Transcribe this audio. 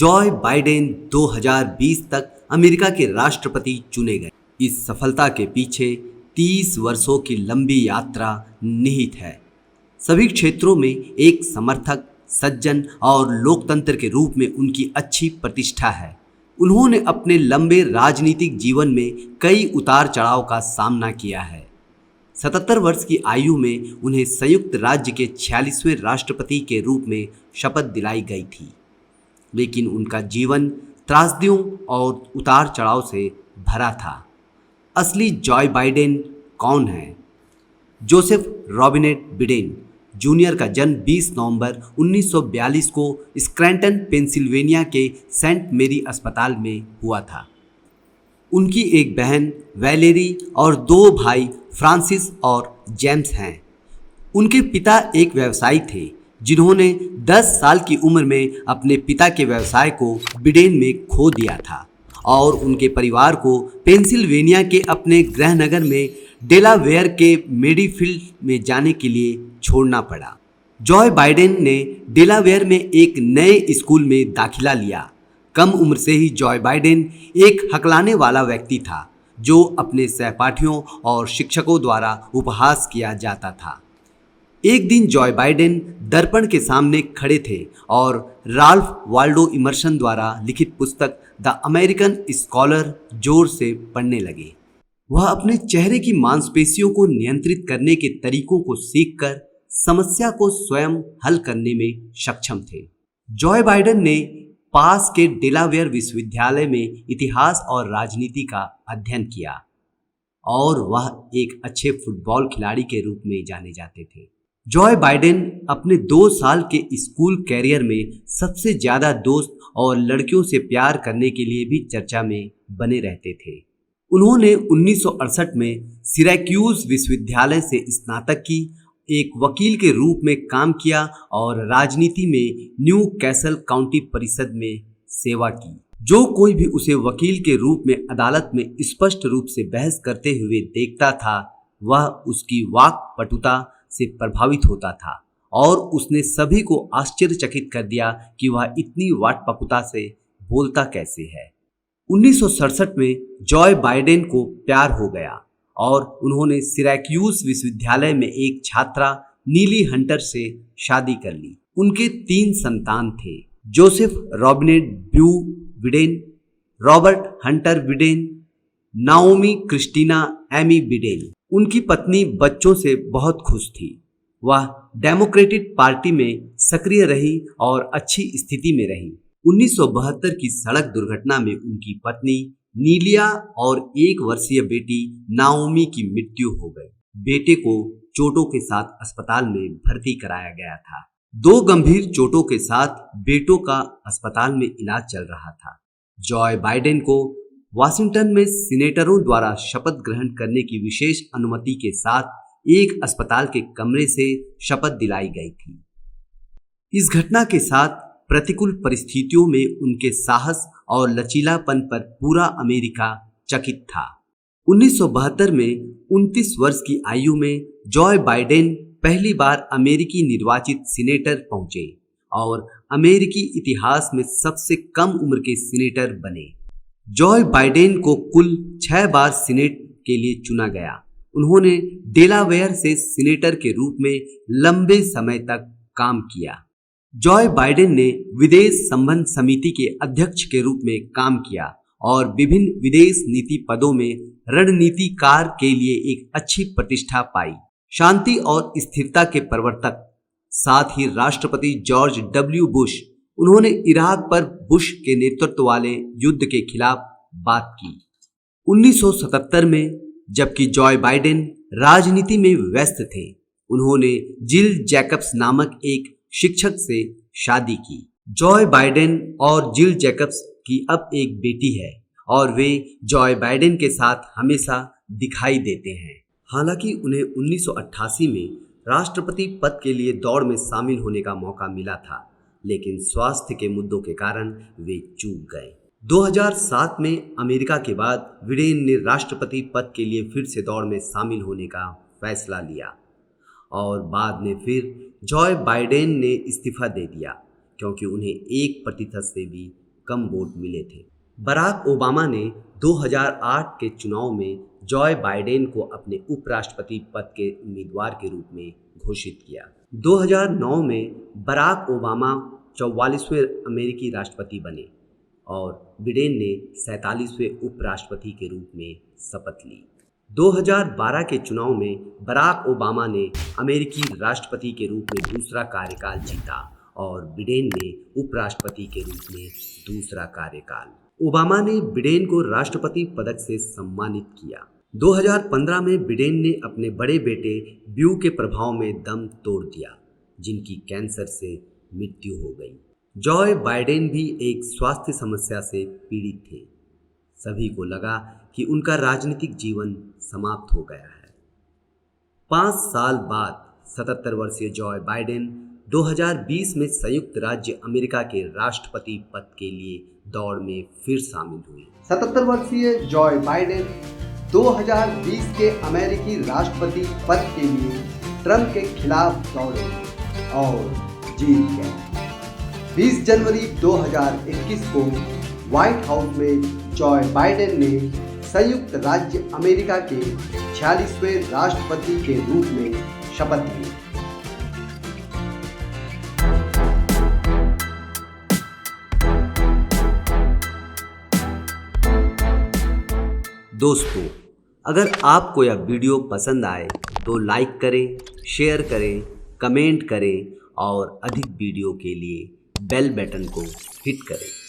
Joy Biden 2020 तक America के राष्ट्रपति चुने गए। इस सफलता के पीछे 30 वर्षों की लंबी यात्रा निहित है। सभी क्षेत्रों में एक समर्थक, सज्जन और लोकतंत्र के रूप में उनकी अच्छी प्रतिष्ठा है। उन्होंने अपने लंबे राजनीतिक जीवन में कई उतार चढ़ाव का सामना किया है। 77 वर्ष की आयु में उन्हें संयुक्त राज्य के 46वें राष्ट्रपति के रूप में शपथ दिलाई गई थी, लेकिन उनका जीवन त्रासदियों और उतार चढ़ाव से भरा था। असली जॉय बाइडेन कौन है? जोसेफ रॉबिनेट बिडेन जूनियर का जन्म 20 नवंबर 1942 को स्क्रैंटन, पेंसिल्वेनिया के सेंट मेरी अस्पताल में हुआ था। उनकी एक बहन वैलेरी और 2 भाई फ्रांसिस और जेम्स हैं। उनके पिता एक व्यवसायी थे जिन्होंने 10 साल की उम्र में अपने पिता के व्यवसाय को बिडेन में खो दिया था और उनके परिवार को पेंसिल्वेनिया के अपने गृहनगर में डेलावेयर के मेडीफील्ड में जाने के लिए छोड़ना पड़ा। जॉय बाइडेन ने डेलावेयर में एक नए स्कूल में दाखिला लिया। कम उम्र से ही जॉय बाइडेन एक हकलाने वाला व्यक्ति था जो अपने सहपाठियों और शिक्षकों द्वारा उपहास किया जाता था। एक दिन जॉय बाइडेन दर्पण के सामने खड़े थे और राल्फ वाल्डो इमर्सन द्वारा लिखित पुस्तक द अमेरिकन स्कॉलर जोर से पढ़ने लगे। वह अपने चेहरे की मांसपेशियों को नियंत्रित करने के तरीकों को सीखकर समस्या को स्वयं हल करने में सक्षम थे। जॉय बाइडेन ने पास के डेलावेयर विश्वविद्यालय में इतिहास और राजनीति का अध्ययन किया और वह एक अच्छे फुटबॉल खिलाड़ी के रूप में जाने जाते थे। जॉय बाइडेन अपने 2 साल के स्कूल कैरियर में सबसे ज्यादा दोस्त और लड़कियों से प्यार करने के लिए भी चर्चा में बने रहते थे। उन्होंने 1968 में सिरैक्यूज विश्वविद्यालय से स्नातक की, एक वकील के रूप में काम किया और राजनीति में न्यू कैसल काउंटी परिषद में सेवा की। जो कोई भी उसे वकील के रूप में अदालत में स्पष्ट रूप से बहस करते हुए देखता था, वह उसकी वाक पटुता से प्रभावित होता था और उसने सभी को आश्चर्यचकित कर दिया कि वह इतनी वाकपटुता से बोलता कैसे है। 1967 में जॉय बाइडेन को प्यार हो गया और उन्होंने सिरैक्यूज विश्वविद्यालय में एक छात्रा नीली हंटर से शादी कर ली। उनके 3 संतान थे, Joseph Robinette Beau Biden, Robert Hunter Biden, Naomi Christina Amy Biden. उनकी पत्नी बच्चों से बहुत खुश थी। वह डेमोक्रेटिक पार्टी में सक्रिय रही और अच्छी स्थिति में रही। 1972 की सड़क दुर्घटना में उनकी पत्नी नीलिया और 1 वर्षीय बेटी नाओमी की मृत्यु हो गई। बेटे को चोटों के साथ अस्पताल में भर्ती कराया गया था। 2 गंभीर चोटों के साथ बेटों का अस्पताल में इलाज चल रहा था। जॉय बाइडेन को वाशिंगटन में सीनेटरों द्वारा शपथ ग्रहण करने की विशेष अनुमति के साथ एक अस्पताल के कमरे से शपथ दिलाई गई थी। इस घटना के साथ प्रतिकूल परिस्थितियों में उनके साहस और लचीलापन पर पूरा अमेरिका चकित था। 1972 में 29 वर्ष की आयु में जॉय बाइडेन पहली बार अमेरिकी निर्वाचित सीनेटर पहुंचे और अमेरिकी इतिहास में सबसे कम उम्र के सीनेटर बने। जॉय बाइडेन को कुल 6 बार सीनेट के लिए चुना गया। उन्होंने डेलावेयर से सीनेटर के रूप में लंबे समय तक काम किया। जॉय बाइडेन ने विदेश संबंध समिति के अध्यक्ष के रूप में काम किया और विभिन्न विदेश नीति पदों में रणनीतिकार के लिए एक अच्छी प्रतिष्ठा पाई। शांति और स्थिरता के प्रवर्तक, साथ ही राष्ट्रपति जॉर्ज डब्ल्यू बुश, उन्होंने इराक पर बुश के नेतृत्व वाले युद्ध के खिलाफ बात की। 1977 में जबकि जॉय बाइडेन राजनीति में व्यस्त थे, उन्होंने जिल जैकब्स नामक एक शिक्षक से शादी की। जॉय बाइडेन और जिल जैकब्स की अब एक बेटी है और वे जॉय बाइडेन के साथ हमेशा दिखाई देते हैं। हालांकि उन्हें 1988 में राष्ट्रपति पद के लिए दौड़ में शामिल होने का मौका मिला था, लेकिन स्वास्थ्य के मुद्दों के कारण वे चूक गए। 2007 में अमेरिका के बाद बिडेन ने राष्ट्रपति पद के लिए फिर से दौड़ में शामिल होने का फैसला लिया और बाद में फिर जॉय बाइडेन ने इस्तीफा दे दिया क्योंकि उन्हें 1% से भी कम वोट मिले थे। बराक ओबामा ने 2008 के चुनाव में जॉय बाइडेन को अपने उपराष्ट्रपति पद के उम्मीदवार के रूप में घोषित किया। 2009 में बराक ओबामा 44वें अमेरिकी राष्ट्रपति बने और बिडेन ने 47वें उपराष्ट्रपति के रूप में शपथ ली। 2012 के चुनाव में बराक ओबामा ने अमेरिकी राष्ट्रपति के रूप में दूसरा कार्यकाल जीता और बिडेन ने उपराष्ट्रपति के रूप में दूसरा कार्यकाल। ओबामा ने बिडेन को राष्ट्रपति पदक से सम्मानित किया। 2015 में बिडेन ने अपने बड़े बेटे ब्यू के प्रभाव में दम तोड़ दिया, जिनकी कैंसर से मृत्यु हो गई। जॉय बाइडेन भी एक स्वास्थ्य समस्या से पीड़ित थे। सभी को लगा कि उनका राजनीतिक जीवन समाप्त हो गया है। 5 साल बाद 77 वर्षीय जॉय बाइडेन 2020 में संयुक्त राज्य अमेरिका के राष्ट्रपति पद के लिए दौड़ में फिर शामिल हुई। 77 वर्षीय जॉय बाइडेन 2020 के अमेरिकी राष्ट्रपति पद के लिए ट्रंप के खिलाफ दौड़े और जीत गए। 20 जनवरी 2021 को व्हाइट हाउस में जॉय बाइडेन ने संयुक्त राज्य अमेरिका के 46वें राष्ट्रपति के रूप में शपथ ली। दोस्तों, अगर आपको यह वीडियो पसंद आए तो लाइक करें, शेयर करें, कमेंट करें और अधिक वीडियो के लिए बेल बटन को हिट करें।